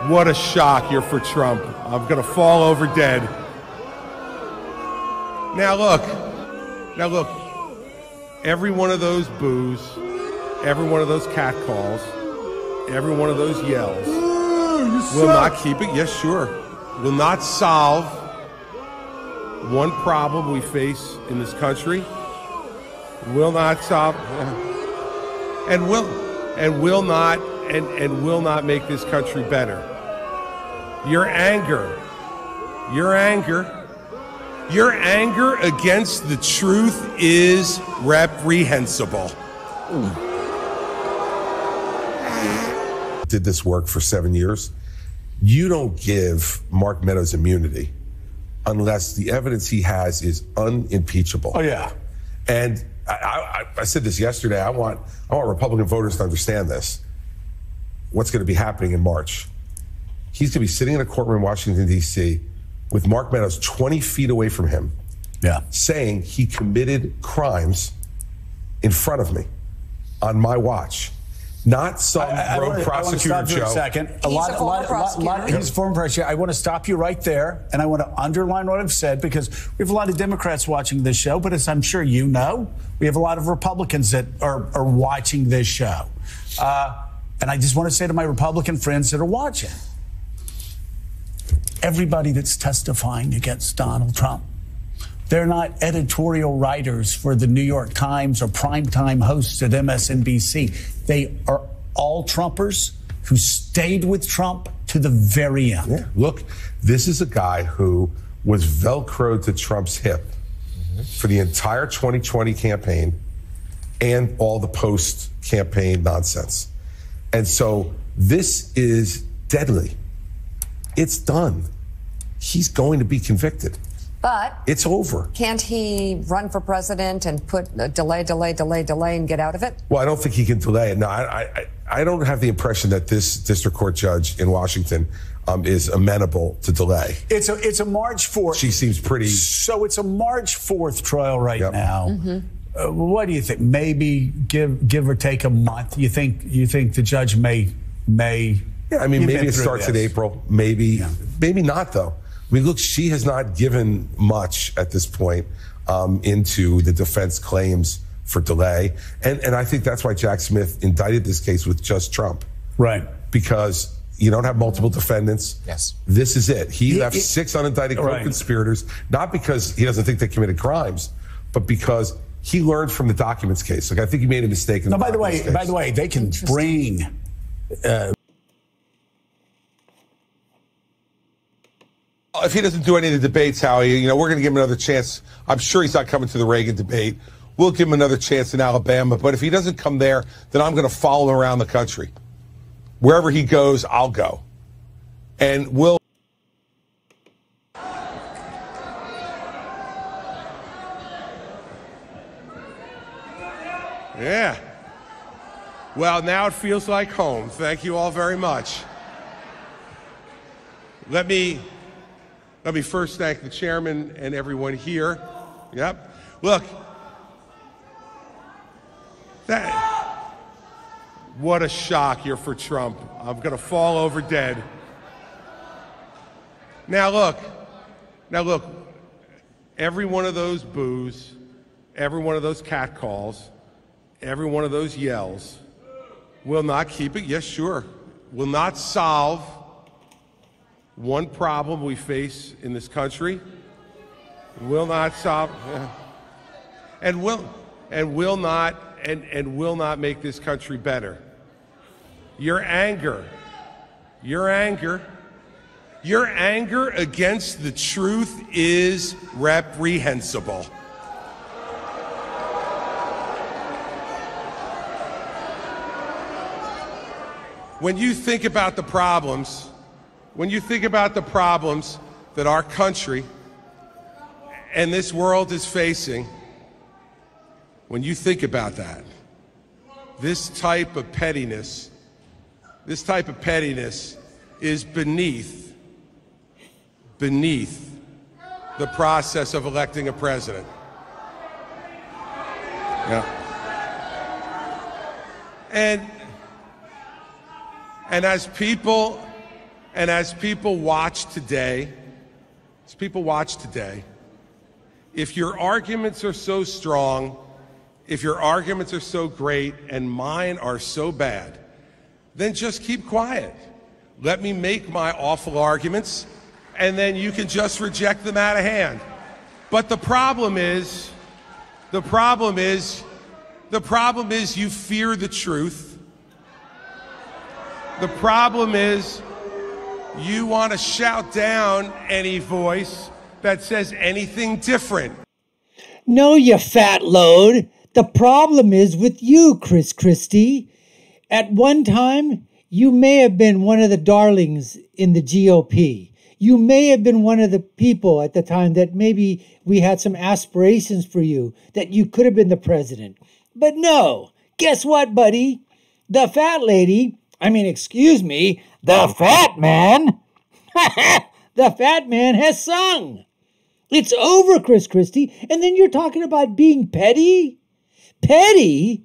What a shock. You're for Trump. I'm going to fall over dead. Now look, every one of those boos, every one of those catcalls, every one of those yells will not keep it, yes, sure, will not solve one problem we face in this country, will not solve, and will not make this country better. Your anger against the truth is reprehensible. Did this work for 7 years? You don't give Mark Meadows immunity unless the evidence he has is unimpeachable. Oh, yeah. And I said this yesterday. I want Republican voters to understand this. What's going to be happening in March? He's going to be sitting in a courtroom in Washington, D.C., with Mark Meadows 20 feet away from him, saying he committed crimes in front of me on my watch. Not some rogue prosecutor, I want to stop you Joe. a second. He's a former prosecutor. He's a former prosecutor. I want to stop you right there, and I want to underline what I've said, because we have a lot of Democrats watching this show, but as I'm sure you know, we have a lot of Republicans that are watching this show. And I just want to say to my Republican friends that are watching, everybody that's testifying against Donald Trump, they're not editorial writers for the New York Times or primetime hosts at MSNBC. They are all Trumpers who stayed with Trump to the very end. Yeah. Look, this is a guy who was Velcroed to Trump's hip for the entire 2020 campaign and all the post-campaign nonsense. And so this is deadly. It's done. He's going to be convicted. But it's over. Can't he run for president and put delay and get out of it? Well, I don't think he can delay it. No, I don't have the impression that this district court judge in Washington is amenable to delay. It's a March 4th. She seems pretty. So it's a March 4th trial right now. Mm-hmm. What do you think? Maybe give or take a month. You think the judge may? Yeah, I mean, maybe it starts in April. Maybe not, though. I mean, look, she has not given much at this point into the defense claims for delay. And I think that's why Jack Smith indicted this case with just Trump. Right. Because you don't have multiple defendants. Yes. This is it. He left 6 unindicted co-conspirators, not because he doesn't think they committed crimes, but because he learned from the documents case. Like, I think he made a mistake in the documents case. By the way, they can bring... If he doesn't do any of the debates, Howie, we're going to give him another chance. I'm sure he's not coming to the Reagan debate. We'll give him another chance in Alabama. But if he doesn't come there, then I'm going to follow him around the country. Wherever he goes, I'll go. And we'll... Yeah. Well, now it feels like home. Thank you all very much. Let me first thank the chairman and everyone here. Yep. Look. What a shock. You're for Trump. I'm going to fall over dead. Now look. Every one of those boos, every one of those catcalls, every one of those yells will not keep it. Yes, sure. Will not solve one problem we face in this country, will not solve, and will not make this country better. Your anger against the truth is reprehensible. When you think about the problems that our country and this world is facing, when you think about that, this type of pettiness is beneath the process of electing a president. Yeah. And as people And as people watch today, if your arguments are so strong, if your arguments are so great, and mine are so bad, then just keep quiet. Let me make my awful arguments, and then you can just reject them out of hand. But the problem is you fear the truth. The problem is you want to shout down any voice that says anything different. No, you fat load. The problem is with you, Christie. At one time, you may have been one of the darlings in the GOP. You may have been one of the people at the time that maybe we had some aspirations for you, that you could have been the president. But no, guess what, buddy? The fat lady, the fat man, the fat man has sung. It's over, Christie. And then you're talking about being petty? Petty?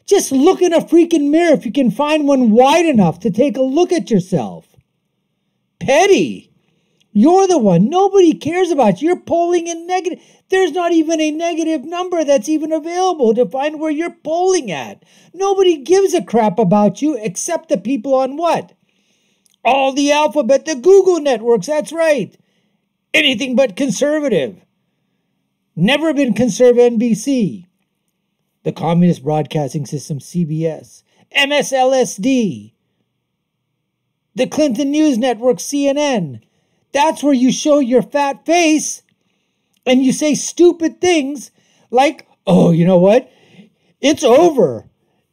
Just look in a freaking mirror if you can find one wide enough to take a look at yourself. Petty? You're the one. Nobody cares about you. You're polling in negative. There's not even a negative number that's even available to find where you're polling at. Nobody gives a crap about you except the people on what? All the alphabet, the Google networks, that's right. Anything but conservative. Never been conservative NBC. The Communist Broadcasting System, CBS. MSLSD. The Clinton News Network, CNN. That's where you show your fat face and you say stupid things like, oh, you know what? It's over.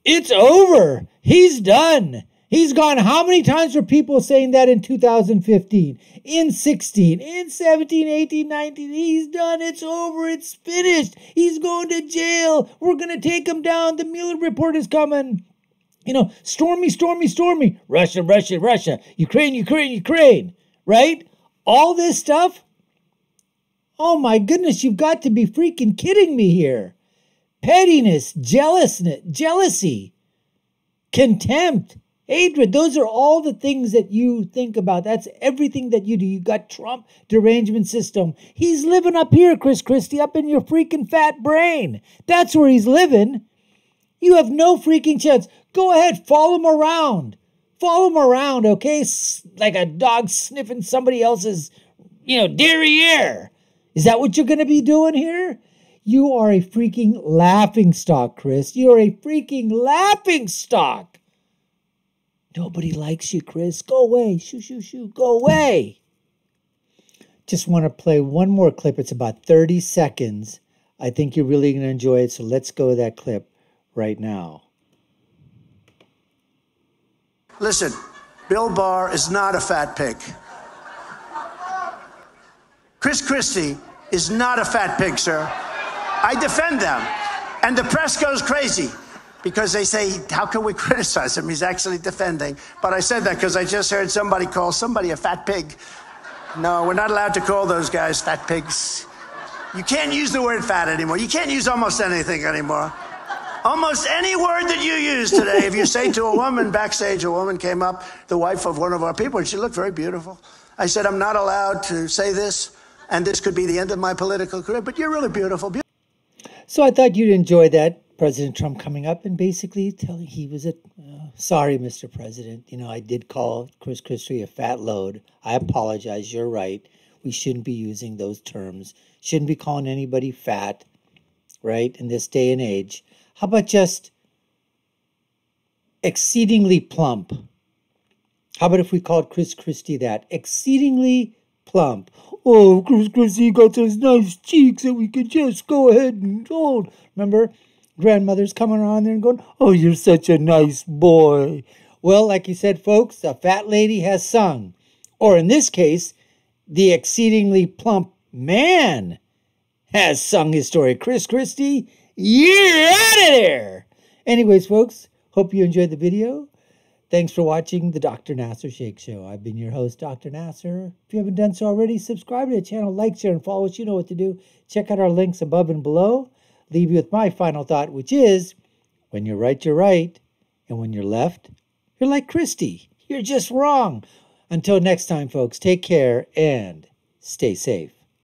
It's over. He's done. He's gone. How many times were people saying that in 2015, in 16, in 17, 18, 19? He's done. It's over. It's finished. He's going to jail. We're going to take him down. The Mueller report is coming. Stormy. Russia. Ukraine. Right? All this stuff? Oh my goodness, you've got to be freaking kidding me here. Pettiness, jealousy, contempt, hatred. Those are all the things that you think about. That's everything that you do. You got Trump derangement system. He's living up here, Christie, up in your freaking fat brain. That's where he's living. You have no freaking chance. Go ahead, follow him around. Follow him around, okay? Like a dog sniffing somebody else's, derriere. Is that what you're going to be doing here? You are a freaking laughingstock, Chris. You're a freaking laughingstock. Nobody likes you, Chris. Go away. Shoo. Go away. Just want to play one more clip. It's about 30 seconds. I think you're really going to enjoy it, so let's go to that clip right now. Listen, Bill Barr is not a fat pig. Christie is not a fat pig, sir. I defend them. And the press goes crazy because they say, how can we criticize him? He's actually defending. But I said that because I just heard somebody call somebody a fat pig. No, we're not allowed to call those guys fat pigs. You can't use the word fat anymore. You can't use almost anything anymore. Almost any word that you use today, if you say to a woman backstage, a woman came up, the wife of one of our people, and she looked very beautiful. I said, I'm not allowed to say this, and this could be the end of my political career, but you're really beautiful. So I thought you'd enjoy that. President Trump coming up and basically telling he was sorry, Mr. President. I did call Christie a fat load. I apologize. You're right. We shouldn't be using those terms. Shouldn't be calling anybody fat, right, in this day and age. How about just exceedingly plump? How about if we called Christie that? Exceedingly plump. Oh, Christie got those nice cheeks that we could just go ahead and hold. Remember, grandmother's coming around there and going, oh, you're such a nice boy. Well, like you said, folks, the fat lady has sung. Or in this case, the exceedingly plump man has sung his story. Christie, you're out of there. Anyways, folks, hope you enjoyed the video. Thanks for watching the Dr. Nasir Shaikh Show. I've been your host, Dr. Nasir. If you haven't done so already, subscribe to the channel, like, share, and follow us. You know what to do. Check out our links above and below. Leave you with my final thought, which is, when you're right, and when you're left, you're like Christie. You're just wrong. Until next time, folks, take care and stay safe.